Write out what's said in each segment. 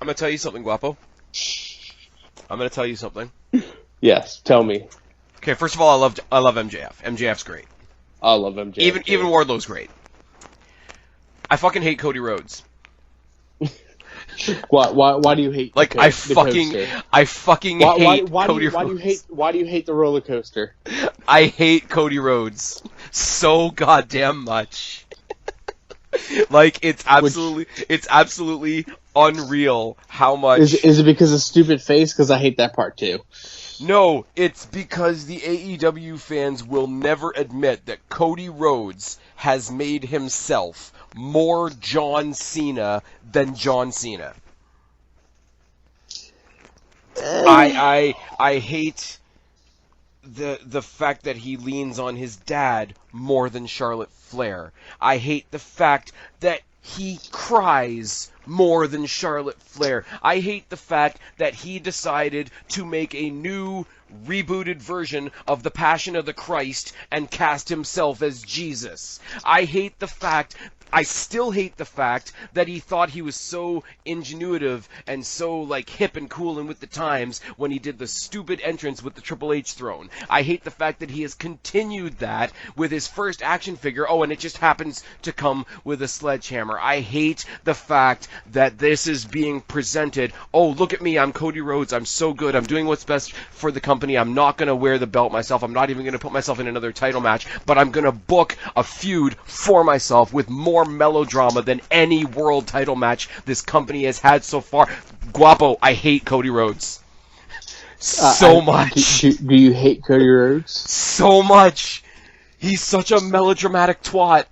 I'm gonna tell you something, Guapo. I'm gonna tell you something. Yes, tell me. Okay, first of all, I love MJF. MJF's great. I love MJF. Even Wardlow's great. I fucking hate Cody Rhodes. Why do you hate? Like I fucking hate Cody Rhodes. Why do you hate the roller coaster? I hate Cody Rhodes so goddamn much. Like it's absolutely unreal how much. Is it because of stupid face? Because I hate that part too. No, it's because the AEW fans will never admit that Cody Rhodes has made himself more John Cena than John Cena. I hate the fact that he leans on his dad more than Charlotte Flair. I hate the fact that he cries more than Charlotte Flair. I hate the fact that he decided to make a new rebooted version of The Passion of the Christ and cast himself as Jesus. I still hate the fact that he thought he was so ingenuitive and so like hip and cool and with the times when he did the stupid entrance with the Triple H throne. I hate the fact that he has continued that with his first action figure. Oh, and it just happens to come with a sledgehammer. I hate the fact that this is being presented. Oh, look at me. I'm Cody Rhodes. I'm so good. I'm doing what's best for the company. I'm not going to wear the belt myself. I'm not even going to put myself in another title match, but I'm going to book a feud for myself with more melodrama than any world title match this company has had so far. Guapo, I hate Cody Rhodes. So much. Do you hate Cody Rhodes? So much. He's such a melodramatic twat.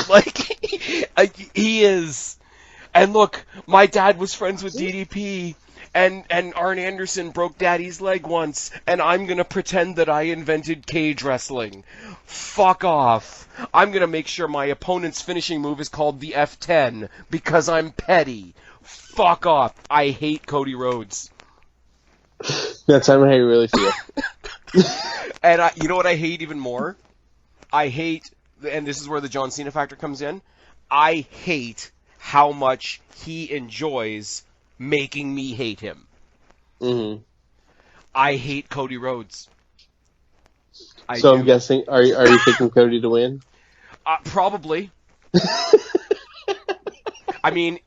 Like, he is. And look, my dad was friends with DDP, and Arn Anderson broke Daddy's leg once, and I'm gonna pretend that I invented cage wrestling. Fuck off. I'm gonna make sure my opponent's finishing move is called the F10, because I'm petty. Fuck off. I hate Cody Rhodes. That's how you really feel. And you know what I hate even more? I hate, and this is where the John Cena factor comes in, I hate how much he enjoys making me hate him. Mm-hmm. I hate Cody Rhodes. I'm guessing, are you picking Cody to win? Probably. I mean,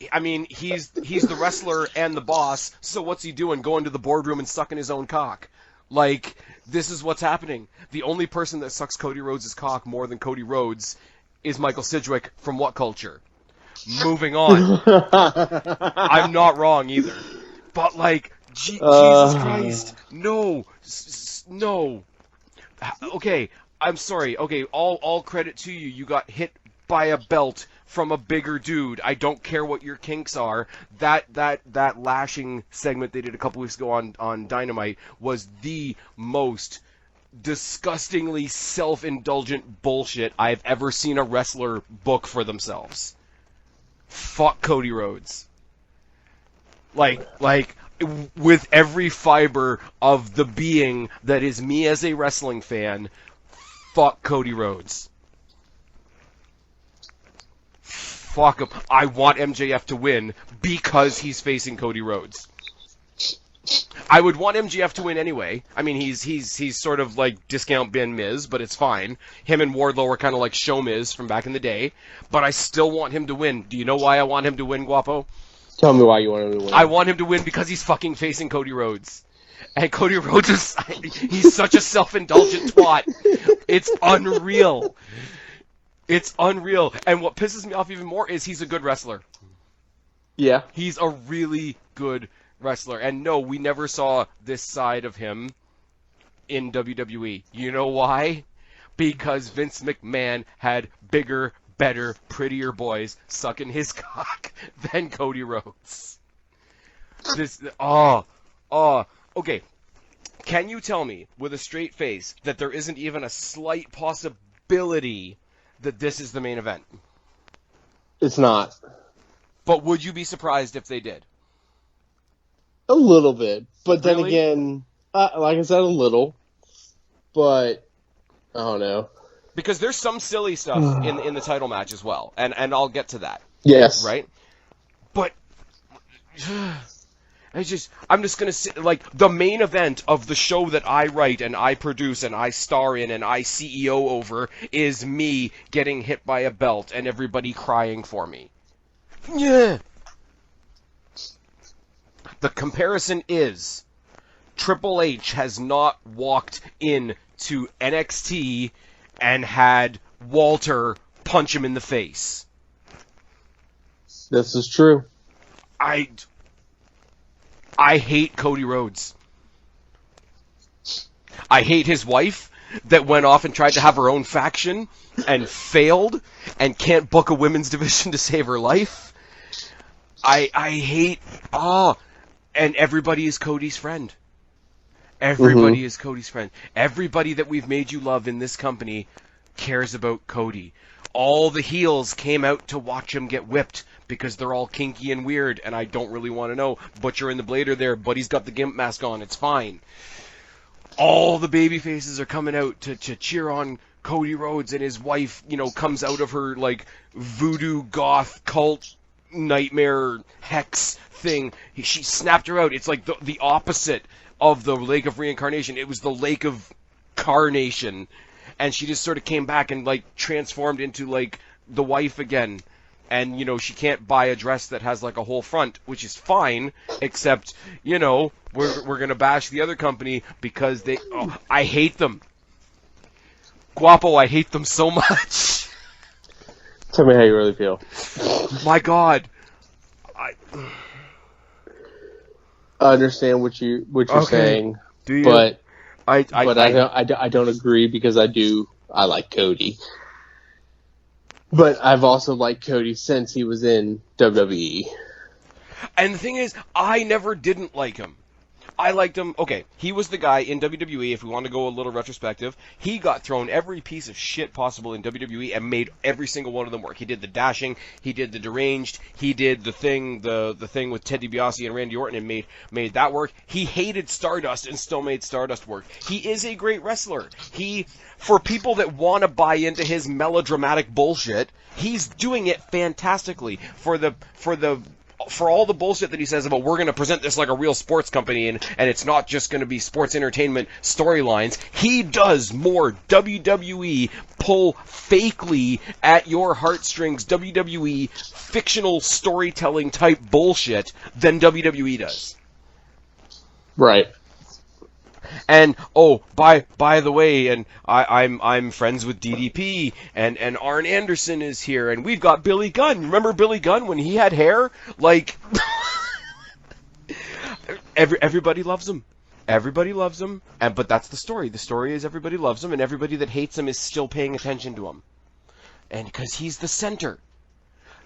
he's the wrestler and the boss. So what's he doing? Going to the boardroom and sucking his own cock? Like, this is what's happening. The only person that sucks Cody Rhodes' cock more than Cody Rhodes is Michael Sidgwick from What Culture? Moving on. I'm not wrong either. But like, Jesus Christ, no, no. Okay, I'm sorry. Okay, all credit to you. You got hit by a belt from a bigger dude. I don't care what your kinks are. That lashing segment they did a couple weeks ago on Dynamite was the most disgustingly self-indulgent bullshit I've ever seen a wrestler book for themselves. Fuck Cody Rhodes. Like with every fiber of the being that is me as a wrestling fan, fuck Cody Rhodes. Fuck him. I want MJF to win because he's facing Cody Rhodes. I would want MJF to win anyway. I mean, he's sort of like discount bin Miz, but it's fine. Him and Wardlow are kind of like show Miz from back in the day, but I still want him to win. Do you know why I want him to win, Guapo? Tell me why you want him to win. I want him to win because he's fucking facing Cody Rhodes. And Cody Rhodes is, he's such a self-indulgent twat. It's unreal. It's unreal. And what pisses me off even more is he's a good wrestler. Yeah. He's a really good wrestler. And no, we never saw this side of him in WWE. You know why? Because Vince McMahon had bigger, better, prettier boys sucking his cock than Cody Rhodes. Okay. Can you tell me with a straight face that there isn't even a slight possibility that this is the main event? It's not. But would you be surprised if they did? A little bit. But then Really? again, like I said, a little. But, I don't know. Because there's some silly stuff in the title match as well. And I'll get to that. Yes. Right? But I'm just gonna say, like, the main event of the show that I write and I produce and I star in and I CEO over is me getting hit by a belt and everybody crying for me. Yeah. The comparison is Triple H has not walked into NXT and had Walter punch him in the face. This is true. I hate Cody Rhodes. I hate his wife that went off and tried to have her own faction and failed and can't book a women's division to save her life. I hate... and everybody is Cody's friend. Everybody is Cody's friend. Everybody that we've made you love in this company cares about Cody. All the heels came out to watch him get whipped because they're all kinky and weird, and I don't really want to know. Butcher and the Blade are there, Buddy's got the gimp mask on, it's fine. All the baby faces are coming out to cheer on Cody Rhodes, and his wife, comes out of her, like, voodoo goth cult nightmare hex thing. She snapped her out. It's like the opposite of the Lake of Reincarnation. It was the Lake of Carnation. And she just sort of came back and, like, transformed into, like, the wife again. And, she can't buy a dress that has, like, a whole front, which is fine, except, we're going to bash the other company because I hate them. Guapo, I hate them so much. Tell me how you really feel. My God. I understand what you're saying. Do you? But I don't agree because I like Cody. But I've also liked Cody since he was in WWE. And the thing is, I never didn't like him. I liked him. Okay, he was the guy in WWE, if we want to go a little retrospective. He got thrown every piece of shit possible in WWE and made every single one of them work. He did the dashing, he did the deranged, he did the thing with Ted DiBiase and Randy Orton and made that work. He hated Stardust and still made Stardust work. He is a great wrestler. For people that want to buy into his melodramatic bullshit, he's doing it fantastically. For all the bullshit that he says about we're going to present this like a real sports company and it's not just going to be sports entertainment storylines, he does more WWE pull fakely at your heartstrings WWE fictional storytelling type bullshit than WWE does. Right. And by the way, and I'm friends with DDP, and Arn Anderson is here, and we've got Billy Gunn. Remember Billy Gunn when he had hair? Like, everybody loves him. Everybody loves him, but that's the story. The story is everybody loves him, and everybody that hates him is still paying attention to him. And because he's the center.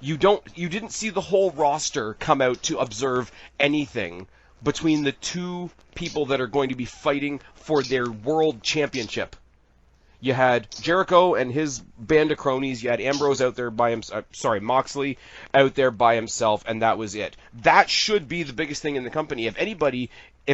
You didn't see the whole roster come out to observe anything between the two people that are going to be fighting for their world championship. You had Jericho and his band of cronies. You had Ambrose out there by himself. Moxley out there by himself, and that was it. That should be the biggest thing in the company. If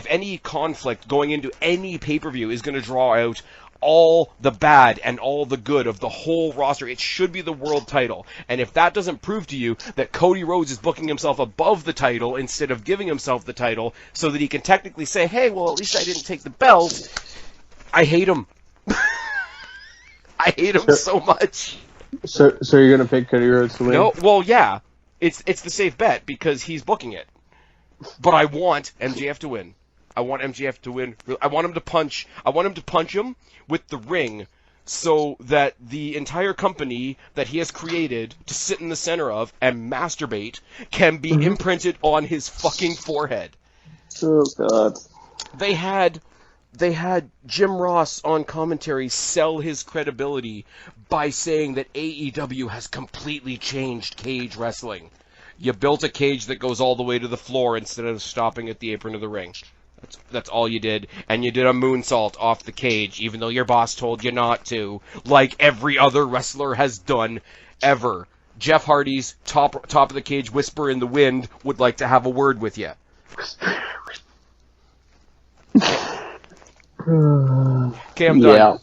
any conflict going into any pay-per-view is going to draw out all the bad and all the good of the whole roster, it should be the world title. And if that doesn't prove to you that Cody Rhodes is booking himself above the title instead of giving himself the title so that he can technically say, hey, well, at least I didn't take the belt, I hate him. I hate him so much. So you're going to pick Cody Rhodes to win? No, well, yeah. It's the safe bet because he's booking it. But I want MJF to win. I want MJF to win. I want him to punch him with the ring so that the entire company that he has created to sit in the center of and masturbate can be imprinted on his fucking forehead. Oh, God. They had Jim Ross on commentary sell his credibility by saying that AEW has completely changed cage wrestling. You built a cage that goes all the way to the floor instead of stopping at the apron of the ring. That's all you did. And you did a moonsault off the cage, even though your boss told you not to, like every other wrestler has done ever. Jeff Hardy's top of the cage whisper in the wind would like to have a word with you. Okay, I'm done.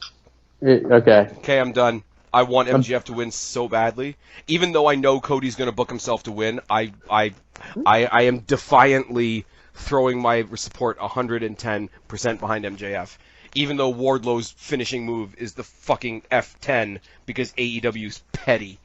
Yeah. Okay. Okay, I'm done. I want MJF to win so badly. Even though I know Cody's going to book himself to win, I am defiantly throwing my support 110% behind MJF. Even though Wardlow's finishing move is the fucking F10 because AEW's petty.